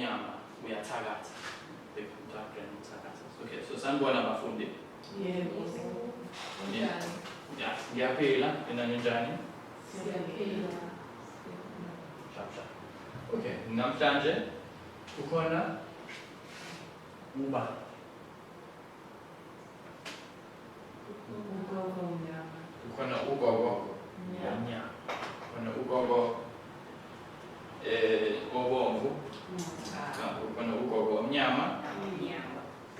omnyama uyathakatha. Okay, so sanibona abafundi. Yebo. Yeah, ngiyaphila mina njani? Siyaphila. Sharp. Okay, namhlanje kukhona uba Ugogo mnyama. kukhona ugogo omnyama. Kukhona ugogo obomvu. Kukhona ugogo omnyama.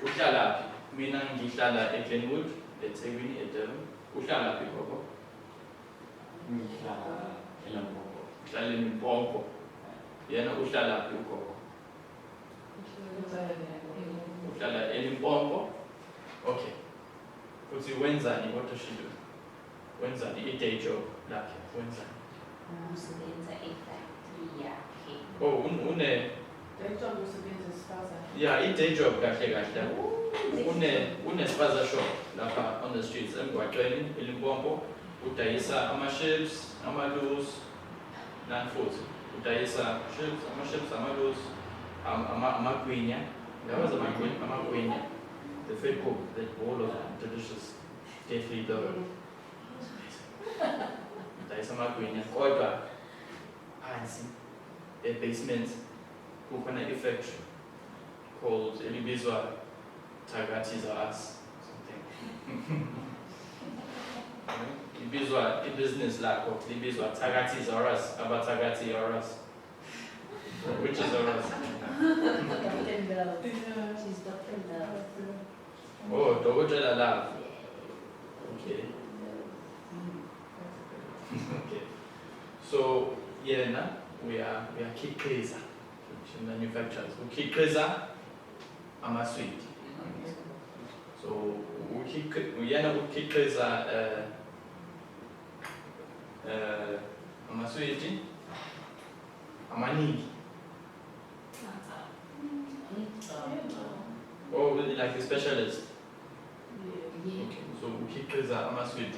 Uhlalaphi? Mina ngihlala eGlenwood, eThekwini, eDurban. Uhlalaphi gogo? Ngihlala eLimpopo. Uhlala eLimpopo. Yena uhlalaphi ugogo? Uhlala eLimpopo. Okay. Futhi wenzani? What does she do? Wenzani? I-day job lakhe. Wenzani? Usebenza e-factory yakhe. Oh, une yeah, i-day job kahle. Une spaza shop lapha on the streets emgwaqweni eLimpopo. Udayisa ama-chips, ama-loos, nani futhi. Udayisa chips, ama-chips, ama-loos, amagwinya. Yawazi amagwinya. The fed cook, that bowl of delicious deadly dough. Udayisa amagwinya. Kodwa phansi e-basement kukhona i-factory called elibizwa Thakathi's R Us something. Ibizwa business lakho libizwa Thakathi's R Us, abathakathi R Us. Which is R Us? Dr. Bell. She's Dr. Bell. Oh, Dokotela Love. Okay. Okay. So yena we are kikhiza. She manufactures. Ukikhiza ama-sweet. So yena ukikhiza ama-sweet amaningi. Oh, like a specialist. Okay. So ukikhiza ama-sweet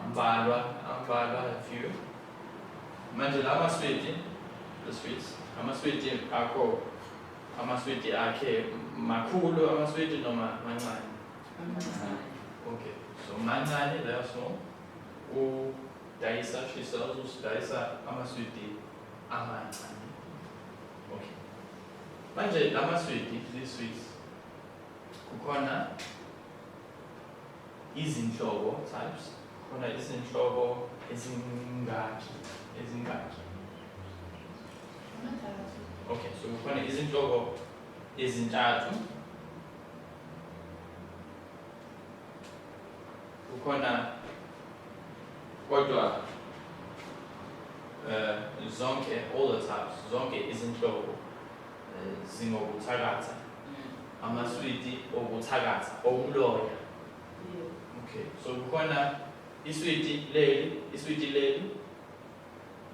ambalwa a few. Manje la ama-sweet, the sweets, ama-sweet akho, ama-sweet akhe makhulu, ama-sweet noma mancane. Okay, so mancane, they are small. Udayisa, she sells, udayisa ama-sweet amancane. Okay. Manje la ama-sweet, these sweets, kukhona izinhlobo types, kukhona izinhlobo ezingaki. Okay, so kukhona izinhlobo ezintathu. Kukhona kodwa zonke, all the types, zonke izinhlobo zingokuthakatha. Ama-sweet okuthakatha, okuloya. Okay, so kukhona isweet leli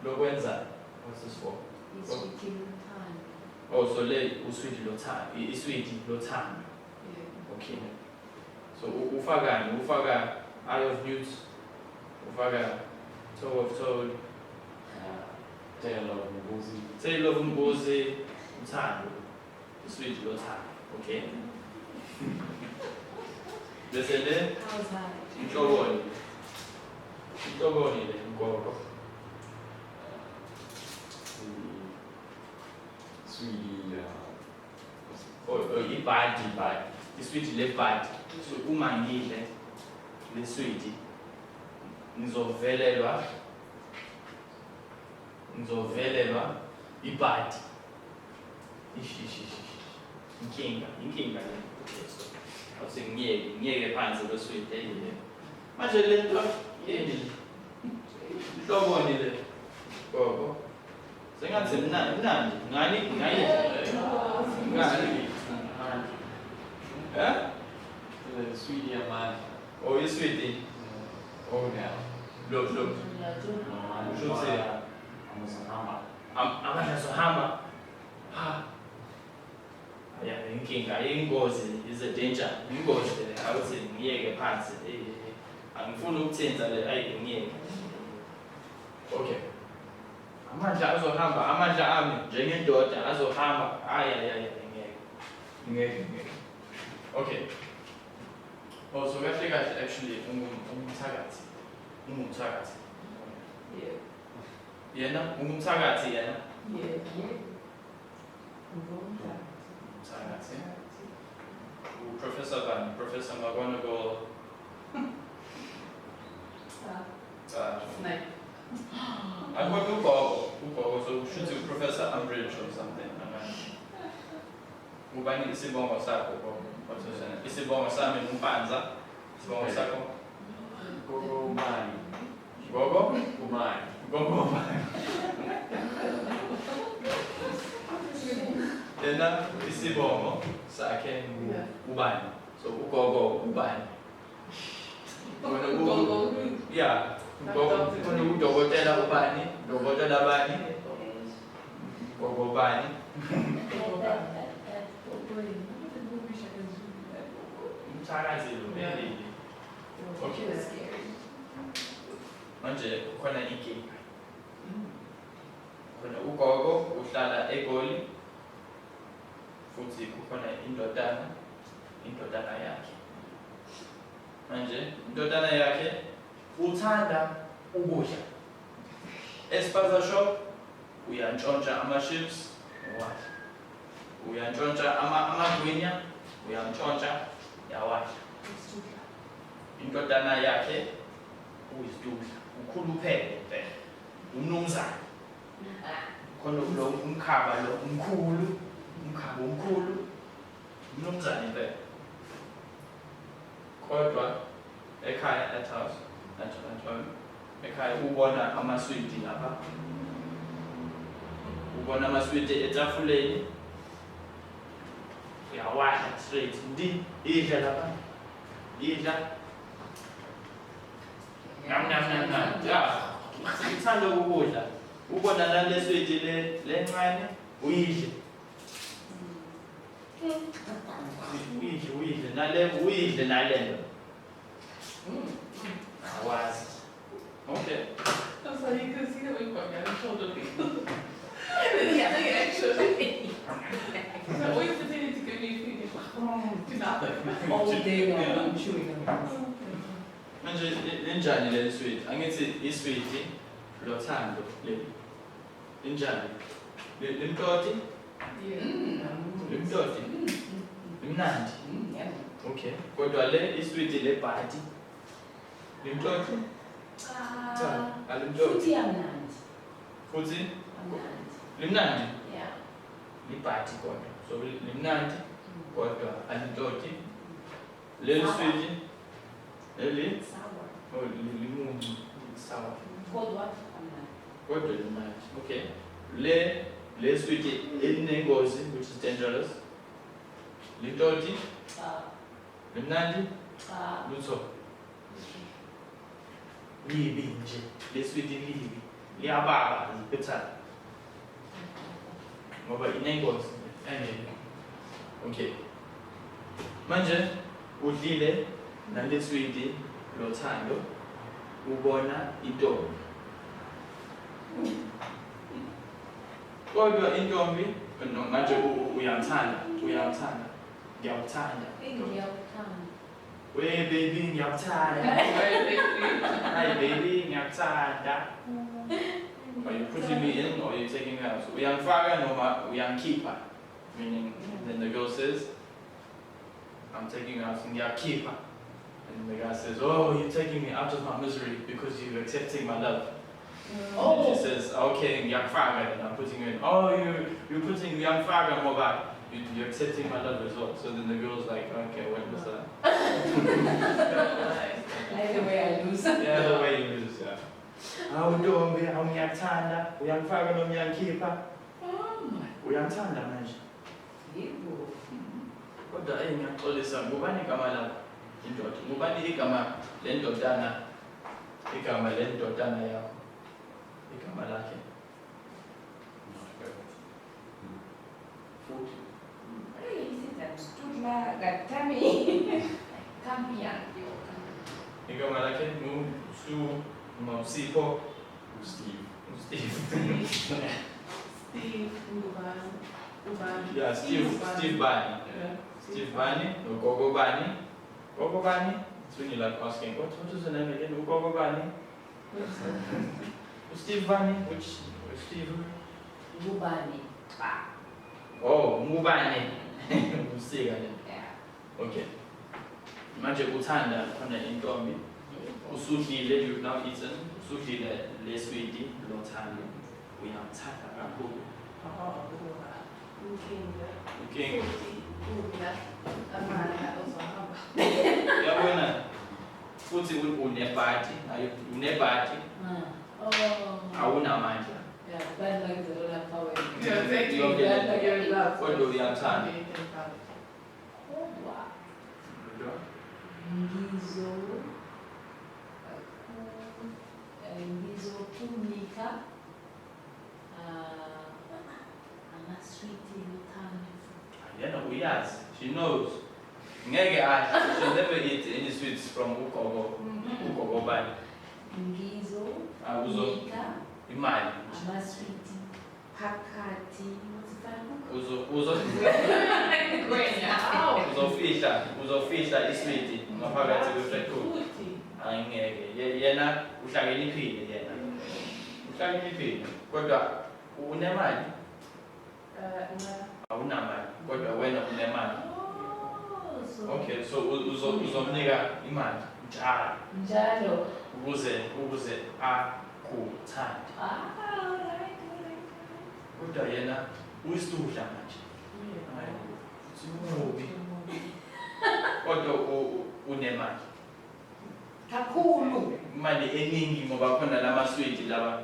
lokwenza. What's this for? Oh, so usweet lothando. Okay. So ufakani? Ufaka eye of newt, ufaka toe of toad, Tail of Mbuzi. tail of mbuzi, uthando. Usweet lothando. Okay. Bese le How's that? inhloboni le ngogo. Sweetie. Ibhadi. Isweet lebhadi. So uma ngidle le sweet ngizovelelwa ibhadi. Inkinga le. Awuse ngiyeke phansi lo sweet eyile. Manje le nto yini? Inhloboni le. Gogo. Sengathi mnandi. Ngani? Sweetie Amanda. Oh, you sweetie. Oh, yeah. Look. Should say. Amanda sohamba. Ha. Yeah, inkinga ingozi is a danger. Ingozi le awuthi ngiyeke phansi. Angifuni ukuthenza le ngiyeke. Okay. amandla azohamba amandla ami njengendoda azohamba ngeke okay so kahle kahle actually ungumthakathi Yeah. yena ungumthakathi yena Yeah. umthakathi uprofessor bani professor McGonagall Snipe. akubona ugogo so kushuthi uprofessor Umbridge or something ubani isibongo sakho gogo isibongo sami ngumpanza isibongo sakho Gogo Umani. gogo Umani. gogo yena isibongo sakhe ubani so ugogo ubani Gogo. yeah ugogo khona udokotela ubani dokotela bani gogo bani umthakazi lo belili okay manje khona inkinga khona ugogo uhlala eGoli futhi kukhona indodana yakhe manje indodana yakhe uthanda ukudla espaza shop uyantshontsha ama-chips uwadla uyantshontsha amagwinya uyamtshontsha yawadla indodana yakhe uyisidudla ukhuluphele vele umnumzane khona lo umkhaba lo umkhulu umkhaba omkhulu umnumzane vele kodwa ekhaya at home ekhaya ubona amaswidi lapha ubona amaswidi etafuleni uyawadla straight ndi idla lapha idla ngam ya ngithanda ukudla ubona nale swidi lencane uyidle uyidle nalento awazi okay I'm sorry, you could see that we've got down shoulder people. Yeah, actually. So always pretending to give me food. Do nothing. All day long, I'm chewing on it. manje linjani le sweet angithi isweet lothando le linjani limtoti limtoti limnandi okay kodwa le isweet le bhati limtoti cha alimtoti Futhi amnandi. futhi Amnandi. limnandi Yeah. libhati kodwa so limnandi kodwa alimtoti le sweet leli Sour. limuncu sawa Called what? Amnandi. kodwa limnandi okay le sweet elinengozi which is dangerous litoti limnandi lutho libi nje le sweet libi liyababa liphethana ngoba inengozi okay manje udlile nale sweet lothando ubona intombi kodwa intombi manje uyamthanda ngiyakuthanda Ngiyawuthanda. we baby ngiyakuthanda hi baby ngiyakuthanda are you putting me in or are you taking me out uyangifaka noma uyangikhipha meaning then the girl says I'm taking you out ngiyakukhipha and the guy says oh you're taking me out of my misery because you're accepting my love. And she says, okay, ngiyakufaka, and I'm putting you in. Oh, you're putting ngiyakufaka ngoba you're accepting my love as well. So then the girl's like, okay, what was that? Either way, I lose. Yeah, the way you lose, yeah. Awu ntombi, awu ngiyakuthanda, uyangifaka noma uyangikhipha? Uyangithanda manje. Yebo. Kodwa ngiyaxolisa, ngubani igama lakho? Indoda. Ngubani igama lendodana? Igama lendodana yakho. Igama lakhe. Futhi. Hey, Studla Gatami. Kampian. Igama lakhe Stu, noma uSipho, Steve. Steve. Steve, Uban. Yeah, Steve Barney. Yeah. Steve Barney, no Gogo Barney. Gogo Barney? It's when you're like asking, what is the name again? Gogo Barney? Steve Barney? Which Steve? Gubani. Oh, Mubani. Usika nje. Yeah. Okay. Manje uthanda khona intombi. Usudlile, you've now eaten. Usudlile le sweetie, lo thando. Uyamthanda kakhulu. Okay. Uyabona? Futhi unebhati, unebhati, Oh. awunamandla. Yeah, bad luck is a lot of power. Yeah, exactly. Yonke That's lento. like your love. Kodwa uyamthanda. Oh, wow. Kodwa Ngizo. Ngizo kunika. Amaswiti luthando. yena uyazi. She knows. Ngeke asho. She'll never eat any sweets from ugogo bani. Ngizo Uzo kunika. imali. Amaswiti phakathi. Uzofihla iswiti ngaphakathi kwefactory. Angeke. Yena uhlakaniphile yena. Uhlakaniphile. Kodwa unemali. Awunamali. Kodwa wena unemali. Oh, so. Okay, so uzomnika imali njalo Njalo. ukuze akuthande. Alright. Kodwa yena uyisihla manje. Simubi. Kodwa unemali. Kakhulu. Imali eningi ngoba khona lamaswiti laba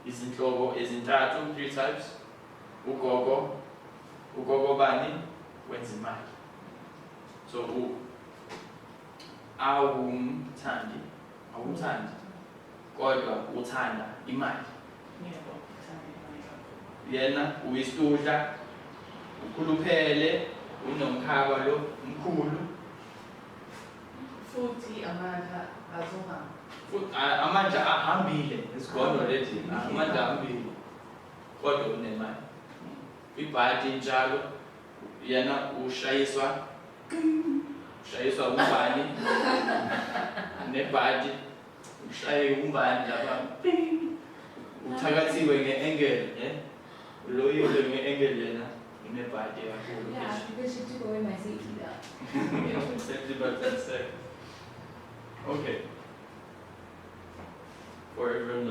izinhlobo ezintathu, 3 types. Ugogo bani wenza imali. So awumthandi kodwa uthanda imali. Yena uyisihla, ukhuluphele, unomkhaba lo mkhulu. Futhi amandla azohamba. Amandla ahambile, it's gone already. Amandla ahambile. Kodwa unemali. Ibhadi njalo yena ushayiswa umbani nebhadi ushaye umbani lapha uthakathiwe nge-angle uloyile nge-angle yena unebhadi kakhulu. Yeah, because she took away my safety there. Exactly, but that's it. Okay. For a real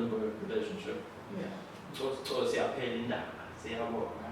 relationship. Yeah. So siyaphela indaba, siyabonga.